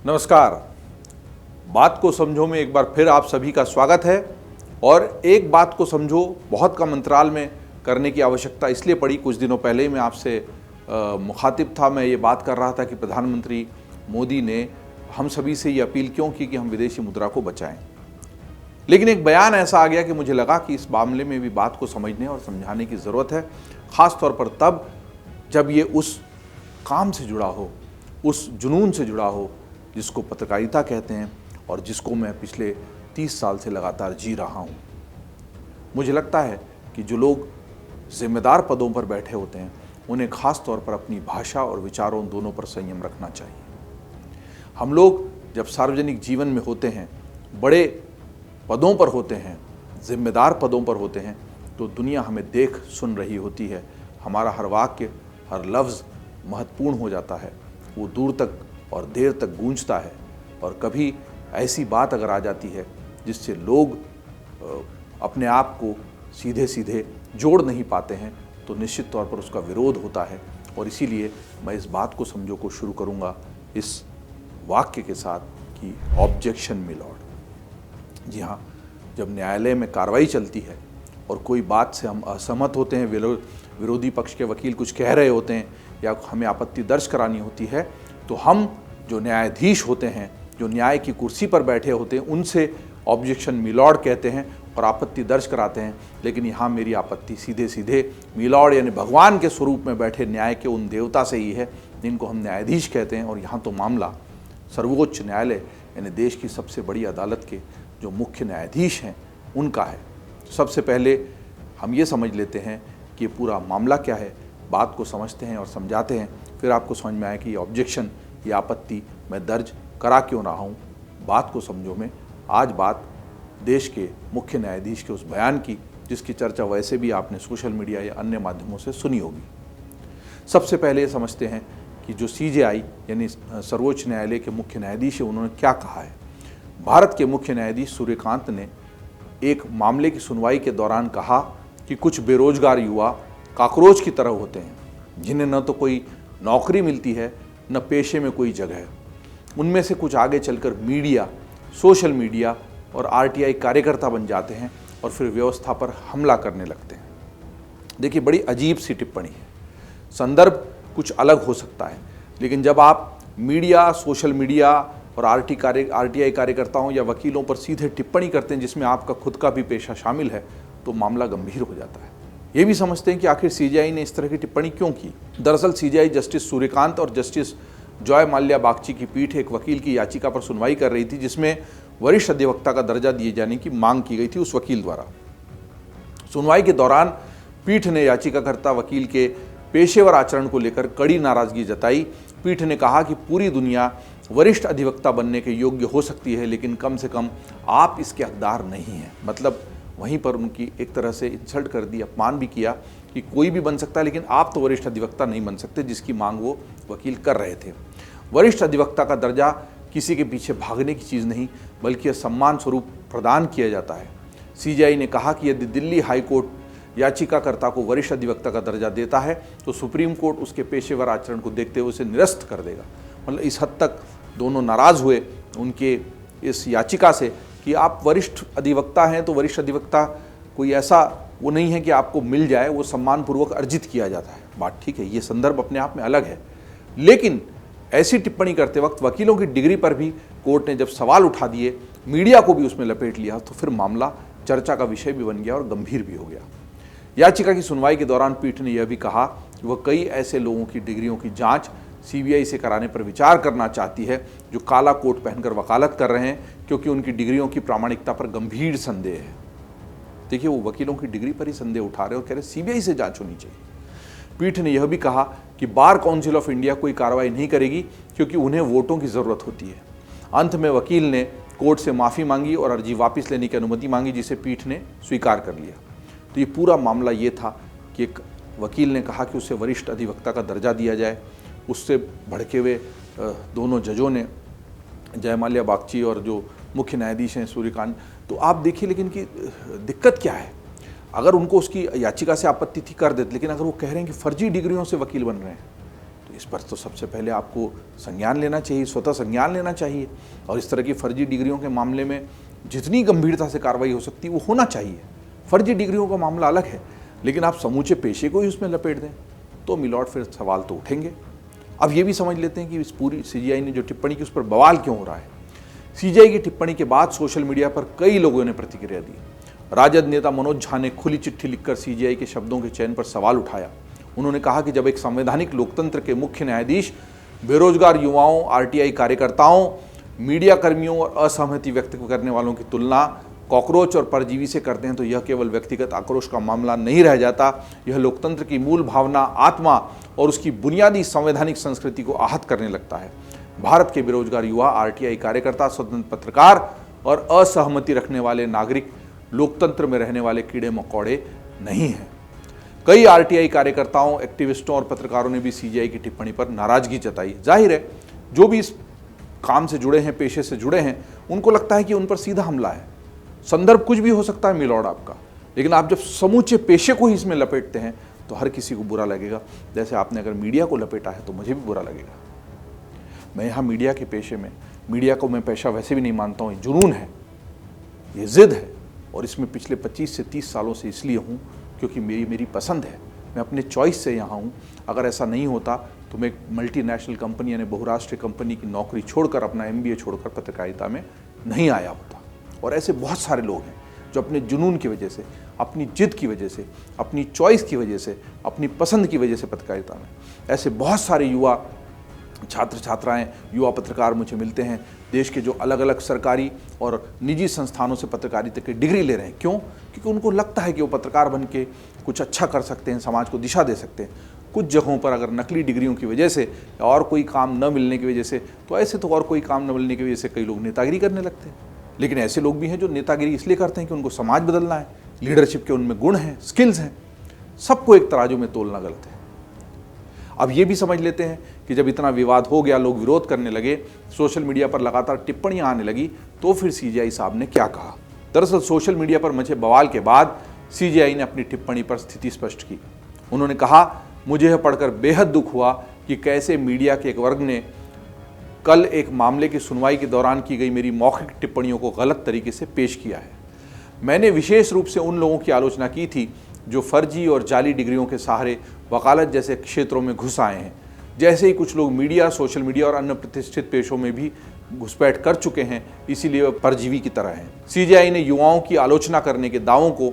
नमस्कार। बात को समझो में एक बार फिर आप सभी का स्वागत है। और एक बात को समझो बहुत कम अंतराल में करने की आवश्यकता इसलिए पड़ी, कुछ दिनों पहले ही मैं आपसे मुखातिब था। मैं ये बात कर रहा था कि प्रधानमंत्री मोदी ने हम सभी से ये अपील क्यों की कि हम विदेशी मुद्रा को बचाएं, लेकिन एक बयान ऐसा आ गया कि मुझे लगा कि इस मामले में भी बात को समझने और समझाने की ज़रूरत है, ख़ास तौर पर तब जब ये उस काम से जुड़ा हो, उस जुनून से जुड़ा हो जिसको पत्रकारिता कहते हैं और जिसको मैं पिछले 30 साल से लगातार जी रहा हूँ। मुझे लगता है कि जो लोग जिम्मेदार पदों पर बैठे होते हैं उन्हें ख़ास तौर पर अपनी भाषा और विचारों दोनों पर संयम रखना चाहिए। हम लोग जब सार्वजनिक जीवन में होते हैं, बड़े पदों पर होते हैं, जिम्मेदार पदों पर होते हैं, तो दुनिया हमें देख सुन रही होती है। हमारा हर वाक्य, हर लफ्ज़ महत्वपूर्ण हो जाता है, वो दूर तक और देर तक गूंजता है। और कभी ऐसी बात अगर आ जाती है जिससे लोग अपने आप को सीधे सीधे जोड़ नहीं पाते हैं, तो निश्चित तौर पर उसका विरोध होता है। और इसीलिए मैं इस बात को समझो को शुरू करूँगा इस वाक्य के साथ कि ऑब्जेक्शन माय लॉर्ड। जी हाँ, जब न्यायालय में कार्रवाई चलती है और कोई बात से हम असहमत होते हैं, विरोधी पक्ष के वकील कुछ कह रहे होते हैं या हमें आपत्ति दर्ज करानी होती है, तो हम जो न्यायाधीश होते हैं, जो न्याय की कुर्सी पर बैठे होते हैं, उनसे ऑब्जेक्शन माय लॉर्ड कहते हैं और आपत्ति दर्ज कराते हैं। लेकिन यहाँ मेरी आपत्ति सीधे सीधे माय लॉर्ड यानी भगवान के स्वरूप में बैठे न्याय के उन देवता से ही है जिनको हम न्यायाधीश कहते हैं। और यहाँ तो मामला सर्वोच्च न्यायालय यानी देश की सबसे बड़ी अदालत के जो मुख्य न्यायाधीश हैं उनका है। सबसे पहले हम ये समझ लेते हैं कि पूरा मामला क्या है, बात को समझते हैं और समझाते हैं, फिर आपको समझ में आए कि ये ऑब्जेक्शन, ये आपत्ति मैं दर्ज करा क्यों रहा हूँ। बात को समझो में आज बात देश के मुख्य न्यायाधीश के उस बयान की जिसकी चर्चा वैसे भी आपने सोशल मीडिया या अन्य माध्यमों से सुनी होगी। सबसे पहले समझते हैं कि जो CJI यानी सर्वोच्च न्यायालय के मुख्य न्यायाधीश है, उन्होंने क्या कहा है। भारत के मुख्य न्यायाधीश सूर्यकांत ने एक मामले की सुनवाई के दौरान कहा कि कुछ बेरोजगार युवा कॉकरोच की तरह होते हैं, जिन्हें न तो कोई नौकरी मिलती है न पेशे में कोई जगह है। उनमें से कुछ आगे चलकर मीडिया, सोशल मीडिया और RTI कार्यकर्ता बन जाते हैं और फिर व्यवस्था पर हमला करने लगते हैं। देखिए, बड़ी अजीब सी टिप्पणी है। संदर्भ कुछ अलग हो सकता है, लेकिन जब आप मीडिया, सोशल मीडिया और RTI कार्यकर्ताओं या वकीलों पर सीधे टिप्पणी करते हैं जिसमें आपका खुद का भी पेशा शामिल है, तो मामला गंभीर हो जाता है। ये भी समझते हैं कि आखिर CJI ने इस तरह की टिप्पणी क्यों की। दरअसल CJI जस्टिस सूर्यकांत और जस्टिस जॉय माल्या बागची की पीठ एक वकील की याचिका पर सुनवाई कर रही थी जिसमें वरिष्ठ अधिवक्ता का दर्जा दिए जाने की मांग की गई थी उस वकील द्वारा। सुनवाई के दौरान पीठ ने याचिकाकर्ता वकील के पेशेवर आचरण को लेकर कड़ी नाराजगी जताई। पीठ ने कहा कि पूरी दुनिया वरिष्ठ अधिवक्ता बनने के योग्य हो सकती है, लेकिन कम से कम आप इसके हकदार नहीं हैं। मतलब वहीं पर उनकी एक तरह से इंसल्ट कर दी, अपमान भी किया कि कोई भी बन सकता है लेकिन आप तो वरिष्ठ अधिवक्ता नहीं बन सकते, जिसकी मांग वो वकील कर रहे थे। वरिष्ठ अधिवक्ता का दर्जा किसी के पीछे भागने की चीज़ नहीं, बल्कि सम्मान स्वरूप प्रदान किया जाता है। CJI ने कहा कि यदि दिल्ली हाई कोर्ट याचिकाकर्ता को वरिष्ठ अधिवक्ता का दर्जा देता है तो सुप्रीम कोर्ट उसके पेशेवर आचरण को देखते हुए उसे निरस्त कर देगा। मतलब इस हद तक दोनों नाराज़ हुए उनके इस याचिका से कि आप वरिष्ठ अधिवक्ता हैं तो वरिष्ठ अधिवक्ता कोई ऐसा वो नहीं है कि आपको मिल जाए, वो सम्मानपूर्वक अर्जित किया जाता है। बात ठीक है, ये संदर्भ अपने आप में अलग है, लेकिन ऐसी टिप्पणी करते वक्त वकीलों की डिग्री पर भी कोर्ट ने जब सवाल उठा दिए, मीडिया को भी उसमें लपेट लिया, तो फिर मामला चर्चा का विषय भी बन गया और गंभीर भी हो गया। याचिका की सुनवाई के दौरान पीठ ने यह भी कहा कि वह कई ऐसे लोगों की डिग्रियों की जांच CBI से कराने पर विचार करना चाहती है जो काला कोट पहनकर वकालत कर रहे हैं, क्योंकि उनकी डिग्रियों की प्रामाणिकता पर गंभीर संदेह है। देखिए, वो वकीलों की डिग्री पर ही संदेह उठा रहे हैं और कह रहे CBI से जांच होनी चाहिए। पीठ ने यह भी कहा कि बार काउंसिल ऑफ इंडिया कोई कार्रवाई नहीं करेगी क्योंकि उन्हें वोटों की ज़रूरत होती है। अंत में वकील ने कोर्ट से माफ़ी मांगी और अर्जी वापस लेने की अनुमति मांगी, जिसे पीठ ने स्वीकार कर लिया। तो ये पूरा मामला ये था कि एक वकील ने कहा कि उसे वरिष्ठ अधिवक्ता का दर्जा दिया जाए। उससे भड़के हुए दोनों जजों ने, जय माल्या बागची और जो मुख्य न्यायाधीश हैं सूर्यकांत, तो आप देखिए लेकिन कि दिक्कत क्या है। अगर उनको उसकी याचिका से आपत्ति थी कर देते, लेकिन अगर वो कह रहे हैं कि फर्जी डिग्रियों से वकील बन रहे हैं, तो इस पर तो सबसे पहले आपको संज्ञान लेना चाहिए, स्वतः संज्ञान लेना चाहिए, और इस तरह की फर्जी डिग्रियों के मामले में जितनी गंभीरता से कार्रवाई हो सकती है वो होना चाहिए। फर्जी डिग्रियों का मामला अलग है, लेकिन आप समूचे पेशे को ही उसमें लपेट दें तो मिलॉर्ड फिर सवाल तो उठेंगे। अब ये भी समझ लेते हैं कि इस पूरी सीजीआई ने जो टिप्पणी की उस पर बवाल क्यों हो रहा है। सीजीआई की टिप्पणी के बाद सोशल मीडिया पर कई लोगों ने प्रतिक्रिया दी। राजद नेता मनोज झा ने खुली चिट्ठी लिखकर सीजीआई के शब्दों के चयन पर सवाल उठाया। उन्होंने कहा कि जब एक संवैधानिक लोकतंत्र के मुख्य न्यायाधीश बेरोजगार युवाओं, आरटीआई कार्यकर्ताओं, मीडिया कर्मियों और असहमति व्यक्त करने वालों की तुलना कॉकरोच और परजीवी से करते हैं तो यह केवल व्यक्तिगत आक्रोश का मामला नहीं रह जाता, यह लोकतंत्र की मूल भावना, आत्मा और उसकी बुनियादी संवैधानिक संस्कृति को आहत करने लगता है। भारत के बेरोजगार युवा, आरटीआई कार्यकर्ता, स्वतंत्र पत्रकार और असहमति रखने वाले नागरिक लोकतंत्र में रहने वाले कीड़े मकोड़े नहीं हैं। कई आरटीआई कार्यकर्ताओं, एक्टिविस्टों और पत्रकारों ने भी सीजीआई की टिप्पणी पर नाराजगी जताई। जाहिर है जो भी इस काम से जुड़े हैं, पेशे से जुड़े हैं, उनको लगता है कि उन पर सीधा हमला है। संदर्भ कुछ भी हो सकता है मिलॉर्ड आपका, लेकिन आप जब समूचे पेशे को ही इसमें लपेटते हैं तो हर किसी को बुरा लगेगा। जैसे आपने अगर मीडिया को लपेटा है तो मुझे भी बुरा लगेगा। मैं यहाँ मीडिया के पेशे में, मीडिया को मैं पेशा वैसे भी नहीं मानता हूँ, ये जुनून है, ये जिद है, और इसमें पिछले 25 से 30 सालों से इसलिए हूँ क्योंकि मेरी पसंद है। मैं अपने चॉइस से यहाँ हूँ। अगर ऐसा नहीं होता तो मैं एक मल्टीनेशनल कंपनी यानी बहुराष्ट्रीय कंपनी की नौकरी छोड़कर, अपना MBA छोड़कर पत्रकारिता में नहीं आया होता। और ऐसे बहुत सारे लोग हैं जो अपने जुनून की वजह से, अपनी जिद की वजह से, अपनी चॉइस की वजह से, अपनी पसंद की वजह से पत्रकारिता में, ऐसे बहुत सारे युवा छात्र छात्राएं, युवा पत्रकार मुझे मिलते हैं। देश के जो अलग अलग सरकारी और निजी संस्थानों से पत्रकारिता की डिग्री ले रहे हैं। क्यों? क्योंकि उनको लगता है कि वो पत्रकार बन के कुछ अच्छा कर सकते हैं, समाज को दिशा दे सकते हैं। कुछ जगहों पर अगर नकली डिग्रियों की वजह से और कोई काम न मिलने की वजह से, तो ऐसे तो और कोई काम न मिलने की वजह से कई लोग नेतागिरी करने लगते हैं। लेकिन ऐसे लोग भी हैं जो नेतागिरी इसलिए करते हैं कि उनको समाज बदलना है, लीडरशिप के उनमें गुण हैं, स्किल्स हैं। सबको एक तराजू में तोलना गलत है। अब ये भी समझ लेते हैं कि जब इतना विवाद हो गया, लोग विरोध करने लगे, सोशल मीडिया पर लगातार टिप्पणियां आने लगी, तो फिर सीजीआई साहब ने क्या कहा। दरअसल सोशल मीडिया पर मचे बवाल के बाद सीजीआई ने अपनी टिप्पणी पर स्थिति स्पष्ट की। उन्होंने कहा, मुझे यह पढ़कर बेहद दुख हुआ कि कैसे मीडिया के एक वर्ग ने कल एक मामले की सुनवाई के दौरान की गई मेरी मौखिक टिप्पणियों को गलत तरीके से पेश किया है। मैंने विशेष रूप से उन लोगों की आलोचना की थी जो फर्जी और जाली डिग्रियों के सहारे वकालत जैसे क्षेत्रों में घुस आए हैं। जैसे ही कुछ लोग मीडिया, सोशल मीडिया और अन्य प्रतिष्ठित पेशों में भी घुसपैठ कर चुके हैं, इसीलिए वे परजीवी की तरह हैं। सीजीआई ने युवाओं की आलोचना करने के दावों को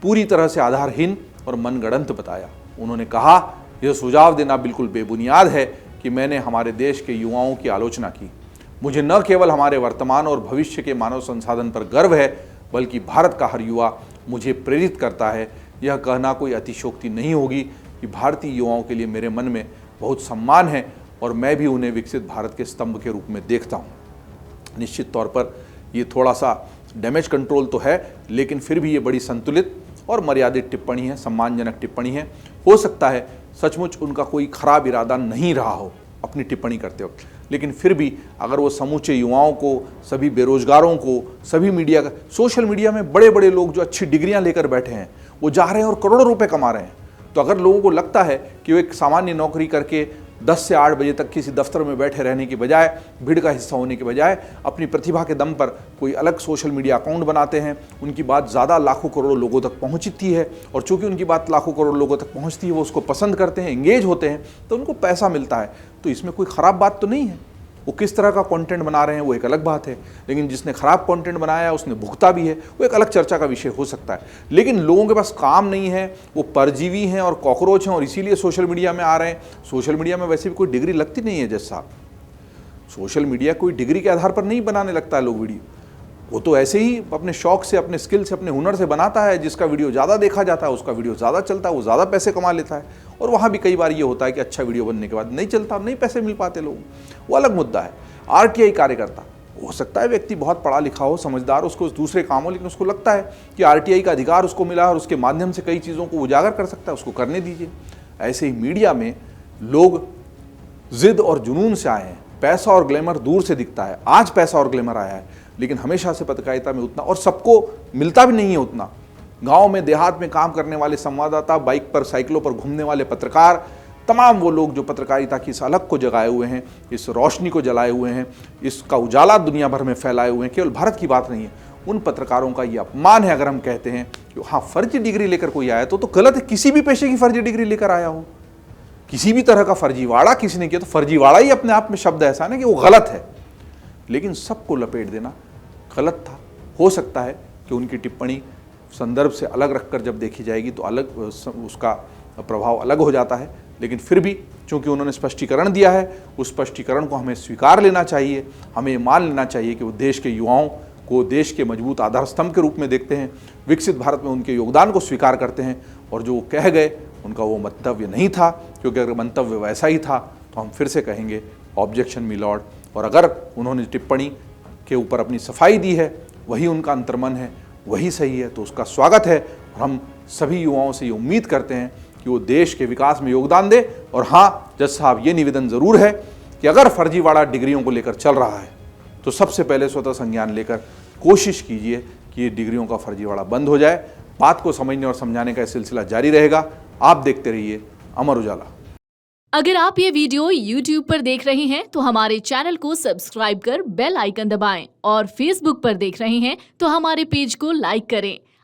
पूरी तरह से आधारहीन और मनगढ़ंत बताया। उन्होंने कहा, यह सुझाव देना बिल्कुल बेबुनियाद है कि मैंने हमारे देश के युवाओं की आलोचना की। मुझे न केवल हमारे वर्तमान और भविष्य के मानव संसाधन पर गर्व है, बल्कि भारत का हर युवा मुझे प्रेरित करता है। यह कहना कोई अतिशयोक्ति नहीं होगी कि भारतीय युवाओं के लिए मेरे मन में बहुत सम्मान है और मैं भी उन्हें विकसित भारत के स्तंभ के रूप में देखता हूँ। निश्चित तौर पर ये थोड़ा सा डैमेज कंट्रोल तो है, लेकिन फिर भी ये बड़ी संतुलित और मर्यादित टिप्पणी है, सम्मानजनक टिप्पणी है। हो सकता है सचमुच उनका कोई खराब इरादा नहीं रहा हो अपनी टिप्पणी करते वक्त, लेकिन फिर भी अगर वो समूचे युवाओं को, सभी बेरोजगारों को, सभी मीडिया, सोशल मीडिया में बड़े बड़े लोग जो अच्छी डिग्रियां लेकर बैठे हैं, वो जा रहे हैं और करोड़ों रुपए कमा रहे हैं, तो अगर लोगों को लगता है कि वो एक सामान्य नौकरी करके 10 से 8 बजे तक किसी दफ्तर में बैठे रहने की बजाय, भीड़ का हिस्सा होने के बजाय अपनी प्रतिभा के दम पर कोई अलग सोशल मीडिया अकाउंट बनाते हैं, उनकी बात ज़्यादा लाखों करोड़ों लोगों तक पहुंचती है, और चूंकि उनकी बात लाखों करोड़ लोगों तक पहुंचती है, वो उसको पसंद करते हैं, एंगेज होते हैं, तो उनको पैसा मिलता है। तो इसमें कोई ख़राब बात तो नहीं है। वो किस तरह का कंटेंट बना रहे हैं वो एक अलग बात है, लेकिन जिसने खराब कंटेंट बनाया है उसने भुगता भी है, वो एक अलग चर्चा का विषय हो सकता है। लेकिन लोगों के पास काम नहीं है, वो परजीवी हैं और कॉकरोच हैं और इसीलिए सोशल मीडिया में आ रहे हैं। सोशल मीडिया में वैसे भी कोई डिग्री लगती नहीं है जज साहब। सोशल मीडिया कोई डिग्री के आधार पर नहीं बनाने लगता है लोग वीडियो, वो तो ऐसे ही अपने शौक से, अपने स्किल से, अपने हुनर से बनाता है। जिसका वीडियो ज़्यादा देखा जाता है उसका वीडियो ज़्यादा चलता है, वो ज़्यादा पैसे कमा लेता है। और वहाँ भी कई बार ये होता है कि अच्छा वीडियो बनने के बाद नहीं चलता, नहीं पैसे मिल पाते लोगों, वो अलग मुद्दा है। आरटीआई कार्यकर्ता, हो सकता है व्यक्ति बहुत पढ़ा लिखा हो, समझदार, उसको दूसरे काम हो, लेकिन उसको लगता है कि आरटीआई का अधिकार उसको मिला है और उसके माध्यम से कई चीज़ों को उजागर कर सकता है, उसको करने दीजिए। ऐसे ही मीडिया में लोग जिद और जुनून से आए हैं। पैसा और ग्लैमर दूर से दिखता है, आज पैसा और ग्लैमर आया है, लेकिन हमेशा से पत्रकारिता में उतना और सबको मिलता भी नहीं है उतना। गांव में, देहात में काम करने वाले संवाददाता, बाइक पर, साइकिलों पर घूमने वाले पत्रकार, तमाम वो लोग जो पत्रकारिता की इस अलग को जगाए हुए हैं, इस रोशनी को जलाए हुए हैं, इसका उजाला दुनिया भर में फैलाए हुए हैं, केवल भारत की बात नहीं है, उन पत्रकारों का ये अपमान है अगर हम कहते हैं कि हाँ फर्जी डिग्री लेकर कोई आया तो गलत है। किसी भी पेशे की फर्जी डिग्री लेकर आया हो, किसी भी तरह का फर्जीवाड़ा किसी ने किया तो फर्जीवाड़ा ही अपने आप में शब्द ऐसा ना कि वो गलत है, लेकिन सबको लपेट देना गलत था। हो सकता है कि उनकी टिप्पणी संदर्भ से अलग रखकर जब देखी जाएगी तो अलग उसका प्रभाव अलग हो जाता है, लेकिन फिर भी चूंकि उन्होंने स्पष्टीकरण दिया है, उस स्पष्टीकरण को हमें स्वीकार लेना चाहिए। हमें मान लेना चाहिए कि वो देश के युवाओं को देश के मजबूत आधार स्तंभ के रूप में देखते हैं, विकसित भारत में उनके योगदान को स्वीकार करते हैं, और जो वो कह गए उनका वो मंतव्य नहीं था, क्योंकि अगर मंतव्य वैसा ही था तो हम फिर से कहेंगे ऑब्जेक्शन मी लॉर्ड। और अगर उन्होंने टिप्पणी के ऊपर अपनी सफाई दी है, वही उनका अंतर्मन है, वही सही है, तो उसका स्वागत है। और हम सभी युवाओं से ये उम्मीद करते हैं कि वो देश के विकास में योगदान दे। और हाँ जज साहब, ये निवेदन ज़रूर है कि अगर फर्जीवाड़ा डिग्रियों को लेकर चल रहा है तो सबसे पहले स्वतः संज्ञान लेकर कोशिश कीजिए कि ये डिग्रियों का फर्जीवाड़ा बंद हो जाए। बात को समझने और समझाने का यह सिलसिला जारी रहेगा। आप देखते रहिए अमर उजाला। अगर आप ये वीडियो YouTube पर देख रहे हैं तो हमारे चैनल को सब्सक्राइब कर बेल आइकन दबाएं, और Facebook पर देख रहे हैं तो हमारे पेज को लाइक करें।